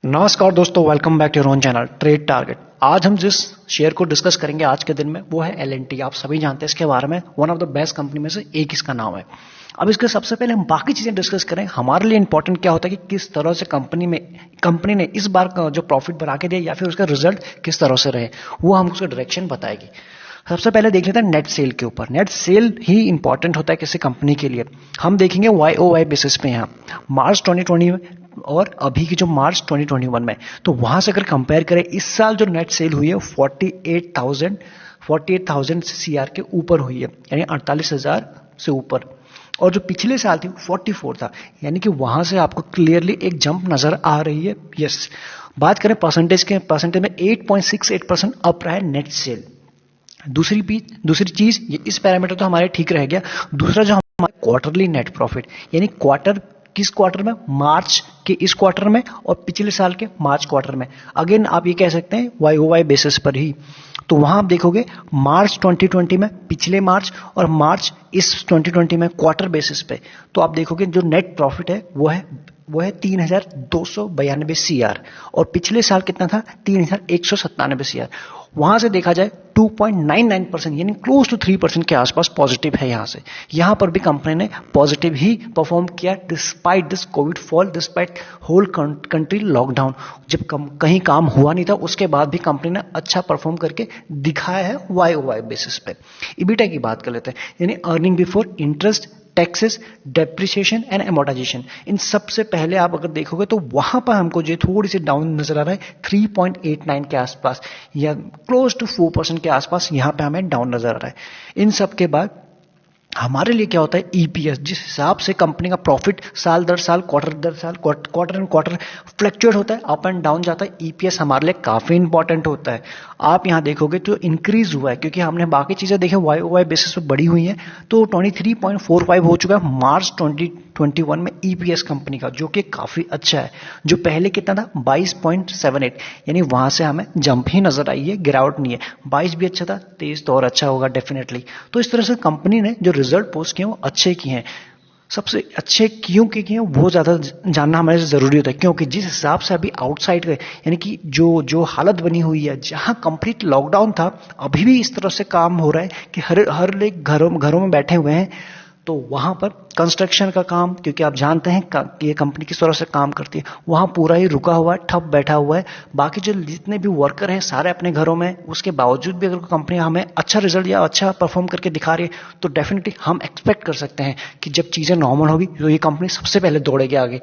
नमस्कार दोस्तों, welcome back to your own channel trade target. आज हम जिस शेयर को डिस्कस करेंगे आज के दिन में वो है एल&टी। आप सभी जानते हैं इसके बारे में, one of the best company में से एक इसका नाम है। अब इसके सबसे पहले हम बाकी चीजें डिस्कस करें। हमारे लिए इंपॉर्टेंट क्या होता है कि किस तरह से कंपनी ने इस बार का जो प्रॉफिट बढ़ा के दिया या फिर उसका रिजल्ट किस तरह से रहे, वो हम उसका डायरेक्शन बताएगी। सबसे पहले देख लेते हैं नेट सेल के ऊपर। नेट सेल ही इंपॉर्टेंट होता है किसी कंपनी के लिए। हम देखेंगे YOY बेसिस पे यहाँ मार्च 2020 में और अभी की जो मार्च 2021 में, तो वहां से अगर कंपेयर करें इस साल जो नेट सेल हुई है 48,000 CR के ऊपर हुई है, यानी 48,000 से ऊपर। और जो पिछले साल थी 44 था, यानी कि वहां से आपको क्लियरली एक जंप नजर आ रही है। यस, बात करें परसेंटेज में 8.68% अप रहा है नेट सेल। दूसरी चीज, ये इस पैरामीटर तो हमारे ठीक रह गया। दूसरा जो हमारा क्वार्टरली नेट प्रॉफिट, यानी किस क्वार्टर में, मार्च के इस क्वार्टर में और पिछले साल के मार्च क्वार्टर में। अगेन आप ये कह सकते हैं YOY बेसिस पर ही। तो वहां आप देखोगे मार्च 2020 में पिछले मार्च और मार्च इस 2020 में क्वार्टर बेसिस पे, तो आप देखोगे जो नेट प्रॉफिट है वो है 3,292 CR और पिछले साल कितना था, 3,197 CR। वहां से देखा जाए 2.99% यानी क्लोज टू 3% के आसपास पॉजिटिव है। यहां पर भी कंपनी ने पॉजिटिव ही परफॉर्म किया despite this Covid fall, despite whole country lockdown. जब कहीं काम हुआ नहीं था उसके बाद भी कंपनी ने अच्छा परफॉर्म करके दिखाया है YOY बेसिस पे। ईबीटा की बात कर लेते हैं, यानी earning before interest, taxes, depreciation and amortisation. इन सबसे पहले आप अगर देखोगे तो वहां पर हमको जो थोड़ी सी डाउन नजर आ रहा है 3.89 के आसपास या क्लोज टू 4% के आसपास, यहां पे हमें डाउन नजर आ रहा है। इन सब के बाद हमारे लिए क्या होता है EPS, जिस हिसाब से कंपनी का प्रॉफिट साल दर साल, क्वार्टर एंड क्वार्टर फ्लक्चुएट होता है, अप एंड डाउन जाता है। EPS हमारे लिए काफी इंपॉर्टेंट होता है। आप यहां देखोगे तो इंक्रीज हुआ है, क्योंकि हमने बाकी चीजें देखे YOY बेसिस पे बढ़ी हुई हैं, तो 23.45 हो चुका है मार्च 2021 में EPS कंपनी का, जो कि काफी अच्छा है। जो पहले कितना था 22.78, यानी वहां से हमें जंप ही नजर आई है, गिरावट नहीं है। 22 भी अच्छा था, 23 तो और अच्छा होगा डेफिनेटली। तो इस तरह से कंपनी ने जो रिजल्ट पोस्ट किए वो अच्छे किए हैं। सबसे अच्छे क्यों किए हैं वो ज्यादा जानना हमारे लिए जरूरी होता है, क्योंकि जिस हिसाब से अभी आउटसाइड के, यानी कि जो हालत बनी हुई है, जहां कंप्लीट लॉकडाउन था, अभी भी इस तरह से काम हो रहा है कि हर लोग घरों में बैठे हुए हैं। तो वहां पर कंस्ट्रक्शन का काम, क्योंकि आप जानते हैं कि ये कंपनी किस तरह से काम करती है, वहां पूरा ही रुका हुआ है, ठप बैठा हुआ है। बाकी जो जितने भी वर्कर हैं सारे अपने घरों में, उसके बावजूद भी अगर कंपनी हमें अच्छा रिजल्ट या अच्छा परफॉर्म करके दिखा रही है, तो डेफिनेटली हम एक्सपेक्ट कर सकते हैं कि जब चीजें नॉर्मल होगी तो ये कंपनी सबसे पहले दौड़ेगी आगे।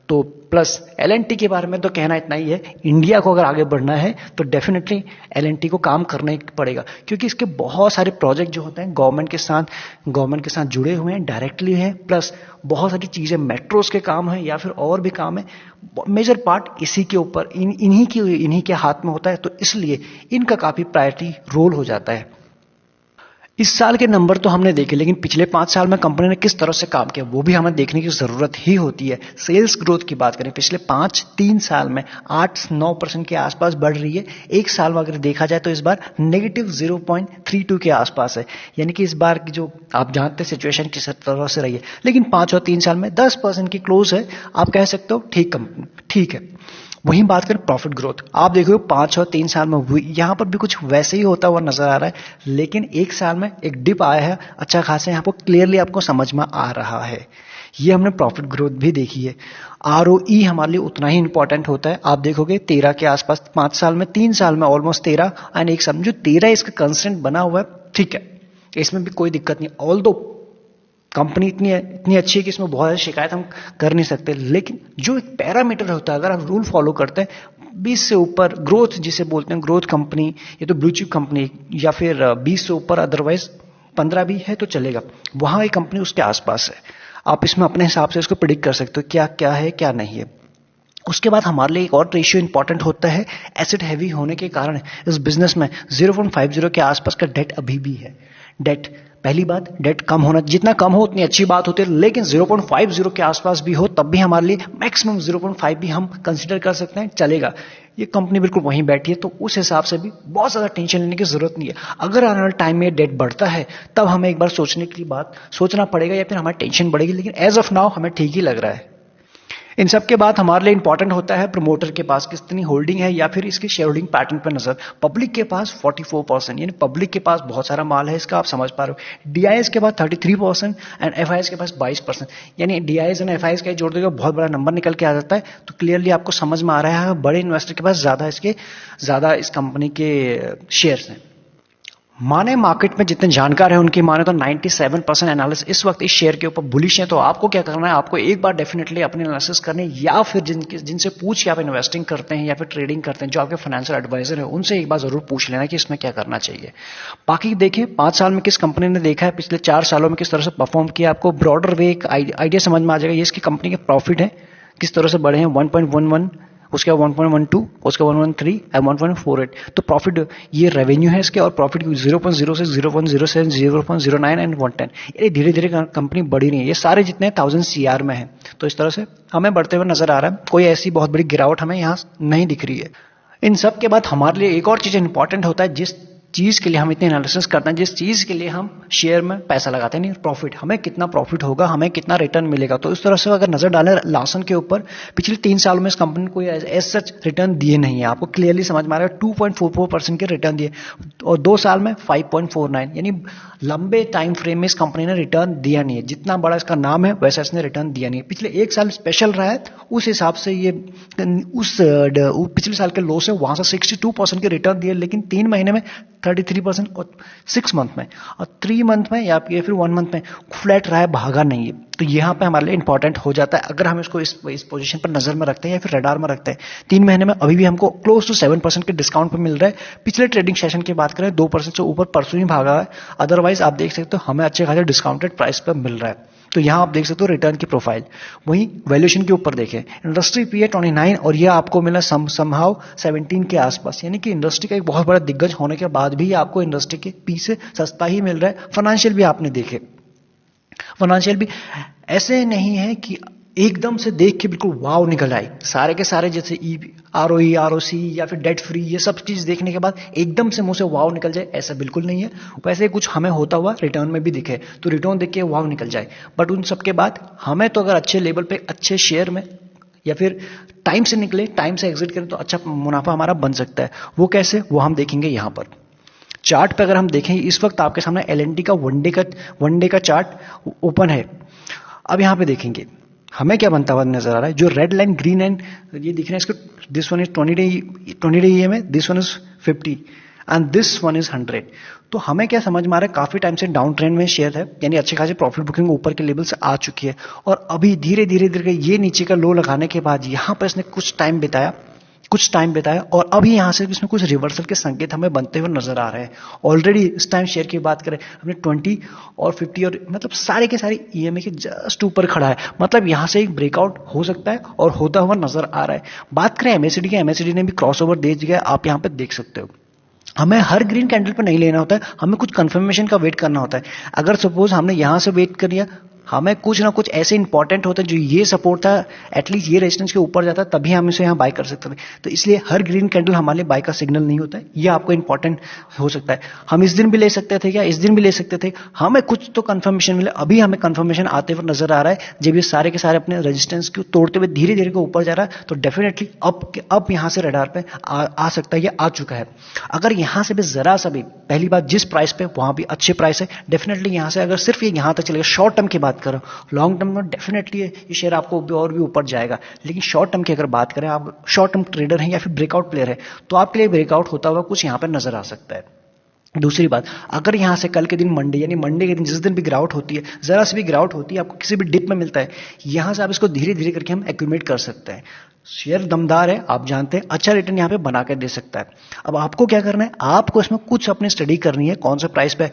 तो प्लस L&T के बारे में तो कहना इतना ही है, इंडिया को अगर आगे बढ़ना है तो डेफिनेटली L&T को काम करना ही पड़ेगा, क्योंकि इसके बहुत सारे प्रोजेक्ट जो होते हैं गवर्नमेंट के साथ जुड़े हुए हैं, डायरेक्टली हैं, प्लस बहुत सारी चीजें मेट्रोस के काम है या फिर और भी काम है। मेजर पार्ट इसी के ऊपर इन्हीं के हाथ में होता है, तो इसलिए इनका काफी प्रायोरिटी रोल हो जाता है। इस साल के नंबर तो हमने देखे, लेकिन पिछले 5 साल में कंपनी ने किस तरह से काम किया वो भी हमें देखने की जरूरत ही होती है। सेल्स ग्रोथ की बात करें, पिछले 3 साल में 8-9% के आसपास बढ़ रही है। एक साल में अगर देखा जाए तो इस बार नेगेटिव 0.32 के आसपास है, यानी कि इस बार की जो आप जानते हैं सिचुएशन किस तरह से रही है, लेकिन 5 और 3 साल में 10% की क्लोज है। आप कह सकते हो ठीक है। वहीं बात करें प्रॉफिट ग्रोथ, आप देखो 5 और 3 साल में हुई, यहां पर भी कुछ वैसे ही होता हुआ नजर आ रहा है, लेकिन एक साल में एक डिप आया है अच्छा खासा, यहां पर क्लियरली आपको समझ में आ रहा है। ये हमने प्रॉफिट ग्रोथ भी देखी है। ROE हमारे लिए उतना ही इंपॉर्टेंट होता है। आप देखोगे 13 के आसपास 5 साल में, 3 साल में ऑलमोस्ट 13 एंड एक साल में जो 13 इसका कंस्टेंट बना हुआ है, ठीक है, इसमें भी कोई दिक्कत नहीं। ऑल्दो कंपनी इतनी अच्छी है कि इसमें बहुत शिकायत हम कर नहीं सकते, लेकिन जो एक पैरामीटर होता है, अगर आप रूल फॉलो करते हैं 20 से ऊपर ग्रोथ, जिसे बोलते हैं ग्रोथ कंपनी, ये तो ब्लू चिप कंपनी, या फिर 20 से ऊपर, अदरवाइज 15 भी है तो चलेगा, वहां एक कंपनी उसके आसपास है। आप इसमें अपने हिसाब से इसको प्रिडिक्ट कर सकते हो क्या क्या है क्या नहीं है। उसके बाद हमारे लिए एक और रेशियो इंपॉर्टेंट होता है, एसेट हैवी होने के कारण इस बिजनेस में 0.50 के आसपास का डेट अभी भी है। डेट, पहली बात, डेट कम होना, जितना कम हो उतनी अच्छी बात होती है, लेकिन 0.50 के आसपास भी हो तब भी हमारे लिए मैक्सिमम 0.5 भी हम कंसीडर कर सकते हैं, चलेगा। ये कंपनी बिल्कुल वहीं बैठी है, तो उस हिसाब से भी बहुत ज्यादा टेंशन लेने की जरूरत नहीं है। अगर आने वाले टाइम में डेट बढ़ता है तब हमें एक बार सोचना पड़ेगा या फिर हमारी टेंशन बढ़ेगी, लेकिन एज ऑफ नाउ हमें ठीक ही लग रहा है। इन सब के बाद हमारे लिए इंपॉर्टेंट होता है प्रमोटर के पास कितनी होल्डिंग है या फिर इसके शेयर होल्डिंग पैटर्न पर नजर। पब्लिक के पास 44%, यानी पब्लिक के पास बहुत सारा माल है, इसका आप समझ पा रहे हो। डीआईएस के पास 33% एंड एफआईएस के पास 22%, यानी डीआईएस एंड एफआईएस का जोड़ देगा बहुत बड़ा नंबर निकल के आ जाता है। तो क्लियरली आपको समझ में आ रहा है बड़े इन्वेस्टर के पास ज्यादा इस कंपनी के शेयर्स हैं। माने मार्केट में जितने जानकार हैं उनकी माने तो 97% एनालिसिस इस वक्त इस शेयर के ऊपर बुलिश है। तो आपको क्या करना है, आपको एक बार डेफिनेटली अपने एनालिसिस करने या फिर जिनसे पूछ के आप इन्वेस्टिंग करते हैं या फिर ट्रेडिंग करते हैं, जो आपके फाइनेंशियल एडवाइजर है, उनसे एक बार जरूर पूछ लेना कि इसमें क्या करना चाहिए। बाकी देखें 5 साल में किस कंपनी ने देखा है, पिछले 4 सालों में किस तरह से परफॉर्म किया, आपको ब्रॉडर वे एक आइडिया समझ में आ जाएगा। ये इसकी कंपनी के प्रॉफिट है किस तरह से बढ़े हैं, 1.11, उसके 1.12, उसके 1.13 और 1.48। तो प्रॉफिट ये रेवेन्यू है इसके, और प्रॉफिट 0.06, 0.07, 0.09 एंड 110। ये धीरे धीरे कंपनी बढ़ी नहीं है। ये सारे जितने 1000 CR में है, तो इस तरह से हमें बढ़ते हुए नजर आ रहा है। कोई ऐसी बहुत बड़ी गिरावट हमें यहाँ नहीं दिख रही है। इन सब के बाद हमारे लिए एक और चीज इंपॉर्टेंट होता है, जिस चीज के लिए हम इतने एनालिसिस करते हैं, जिस चीज के लिए हम शेयर में पैसा लगाते हैं, नहीं प्रॉफिट, हमें कितना प्रॉफिट होगा, हमें कितना रिटर्न मिलेगा। तो इस तरह से अगर नजर डालें लार्सन के ऊपर, पिछले 3 सालों में इस कंपनी को एज सच रिटर्न दिए नहीं है। आपको क्लियरली समझ में आ रहा है 2.44% के रिटर्न दिए, और 2 साल में 5.49, यानी लंबे टाइम फ्रेम में इस कंपनी ने रिटर्न दिया नहीं है। जितना बड़ा इसका नाम है वैसा इसने रिटर्न दिया नहीं है। पिछले 1 साल स्पेशल रहा है, उस हिसाब से ये पिछले साल के लो से वहां से 62% के रिटर्न दिए, लेकिन 3 महीने में 33% और 6 मंथ में और 3 मंथ में या फिर 1 मंथ में फ्लैट रहा है, भागा नहीं है। तो यहाँ पे हमारे लिए इंपॉर्टेंट हो जाता है अगर हम इसको इस पोजीशन पर नजर में रखते हैं या फिर रडार में रखते हैं। 3 महीने में अभी भी हमको क्लोज टू 7% के डिस्काउंट पे मिल रहा है। पिछले ट्रेडिंग सेशन की बात करें 2% से ऊपर परसों ही भागा है, अदरवाइज आप देख सकते हो हमें अच्छे खासे डिस्काउंटेड प्राइस पर मिल रहा है। तो यहां आप देख सकते हो रिटर्न की प्रोफाइल। वहीं वैल्यूएशन के ऊपर देखें, इंडस्ट्री पीए 29 और यह आपको मिला समहाउ 17 के आसपास, यानी कि इंडस्ट्री का एक बहुत बड़ा दिग्गज होने के बाद भी आपको इंडस्ट्री के पी से सस्ता ही मिल रहा है। फाइनेंशियल भी आपने देखे, फाइनेंशियल भी ऐसे नहीं है कि एकदम से देख के बिल्कुल वाव निकल आए, सारे के सारे जैसे ROE ROC या फिर डेट फ्री, ये सब चीज देखने के बाद एकदम से मुंह से वाव निकल जाए, ऐसा बिल्कुल नहीं है। वैसे कुछ हमें होता हुआ रिटर्न में भी दिखे तो रिटर्न देख के वाव निकल जाए, बट उन सब के बाद हमें तो अगर अच्छे लेवल पे अच्छे शेयर में या फिर टाइम से निकले, टाइम से एग्जिट करें तो अच्छा मुनाफा हमारा बन सकता है। वो कैसे, वो हम देखेंगे यहाँ पर। चार्ट पे अगर हम देखें, इस वक्त आपके सामने L&T का वन डे का चार्ट ओपन है। अब यहाँ पे देखेंगे हमें क्या बनता हुआ नजर आ रहा है, जो रेड लाइन ग्रीन लाइन ये दिख रहा है, इसको this one is 20 day EM है, this one is 50 and this one is 100। तो हमें क्या समझ में आ रहा है, काफी टाइम से डाउन ट्रेंड में शेयर है, यानी अच्छे खासे प्रॉफिट बुकिंग ऊपर के लेवल से आ चुकी है, और अभी धीरे धीरे ये नीचे का लो लगाने के बाद यहाँ पर इसने कुछ टाइम बिताया और अभी यहां से इसमें कुछ रिवर्सल के संकेत हमें बनते हुए नजर आ रहे हैं। ऑलरेडी इस टाइम शेयर की बात करें हमने 20 और 50 और मतलब सारे के सारे EMA के जस्ट ऊपर खड़ा है, मतलब यहां से एक ब्रेकआउट हो सकता है और होता हुआ नजर आ रहा है। बात करें MACD की, MACD ने भी क्रॉसओवर दे दिया है, आप यहां पर देख सकते हो। हमें हर ग्रीन कैंडल पर नहीं लेना होता है, हमें कुछ कंफर्मेशन का वेट करना होता है। अगर सपोज हमने यहां से वेट कर लिया, हमें कुछ ना कुछ ऐसे इंपॉर्टेंट होता है जो ये सपोर्ट था, एटलीस्ट ये रेजिस्टेंस के ऊपर जाता है, तभी हम इसे यहाँ बाय कर सकते थे। तो इसलिए हर ग्रीन कैंडल हमारे लिए बाय का सिग्नल नहीं होता है, ये आपको इंपॉर्टेंट हो सकता है। हम इस दिन भी ले सकते थे क्या, इस दिन भी ले सकते थे, हमें कुछ तो कंफर्मेशन मिले। अभी हमें कंफर्मेशन आते हुए नजर आ रहा है, जब ये सारे के सारे अपने रेजिस्टेंस को तोड़ते हुए धीरे धीरे ऊपर जा रहा है, तो डेफिनेटली अब यहाँ से रडार पे आ सकता है, या आ चुका है। अगर यहाँ से भी जरा सा भी, पहली बात जिस प्राइस पे वहां भी अच्छे प्राइस है, डेफिनेटली यहाँ से अगर सिर्फ ये यहाँ तक चलेगा, शॉर्ट टर्म की बात करो, लॉन्ग टर्म में डेफिनेटली ये शेयर आपको और भी ऊपर जाएगा, लेकिन शॉर्ट टर्म की अगर बात करें, आप शॉर्ट टर्म ट्रेडर हैं या फिर ब्रेकआउट प्लेयर है, तो आपके लिए ब्रेकआउट होता हुआ कुछ यहां पर नजर आ सकता है। दूसरी बात, अगर यहां से कल के दिन मंडे, यानी मंडे के दिन जिस दिन भी गिरावट होती है, जरा सी भी गिरावट होती है, आपको किसी भी डिप में मिलता है, यहां से आप इसको धीरे धीरे करके हम एक्यूमुलेट कर सकते हैं। शेयर दमदार है, आप जानते हैं, अच्छा रिटर्न यहां पे बना कर दे सकता है। अब आपको क्या करना है, आपको इसमें कुछ अपनी स्टडी करनी है, कौन सा प्राइस पे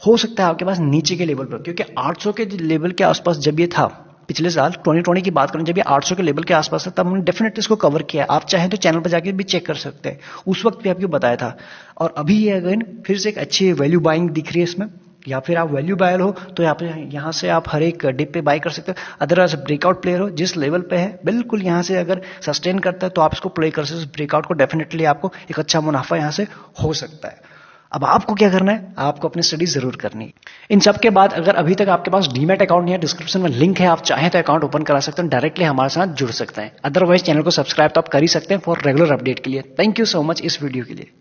हो सकता है आपके पास नीचे के लेवल पर, क्योंकि 800 के लेवल के आसपास जब ये था, पिछले साल 2020 की बात करें, जब ये 800 के लेवल के आसपास था, तब हमने डेफिनेटली इसको कवर किया है। आप चाहें तो चैनल पर जाके भी चेक कर सकते हैं, उस वक्त भी आपको बताया था। और अभी ये अगेन फिर से एक अच्छी वैल्यू बाइंग दिख रही है इसमें, या फिर आप वैल्यू बायर हो तो यहाँ से आप हर एक डिप पे बाय कर सकते हो। अदरवाइज ब्रेकआउट प्लेयर हो, जिस लेवल पे है बिल्कुल यहाँ से अगर सस्टेन करता है तो आप इसको प्ले कर सकते हो। ब्रेकआउट को डेफिनेटली आपको एक अच्छा मुनाफा यहाँ से हो सकता है। अब आपको क्या करना है, आपको अपनी स्टडी जरूर करनी है। इन सब के बाद अगर अभी तक आपके पास डीमैट अकाउंट नहीं है, डिस्क्रिप्शन में लिंक है, आप चाहें तो अकाउंट ओपन करा सकते हैं, डायरेक्टली हमारे साथ जुड़ सकते हैं। अदरवाइज चैनल को सब्सक्राइब तो आप कर ही सकते हैं फॉर रेगुलर अपडेट के लिए। थैंक यू सो मच इस वीडियो के लिए।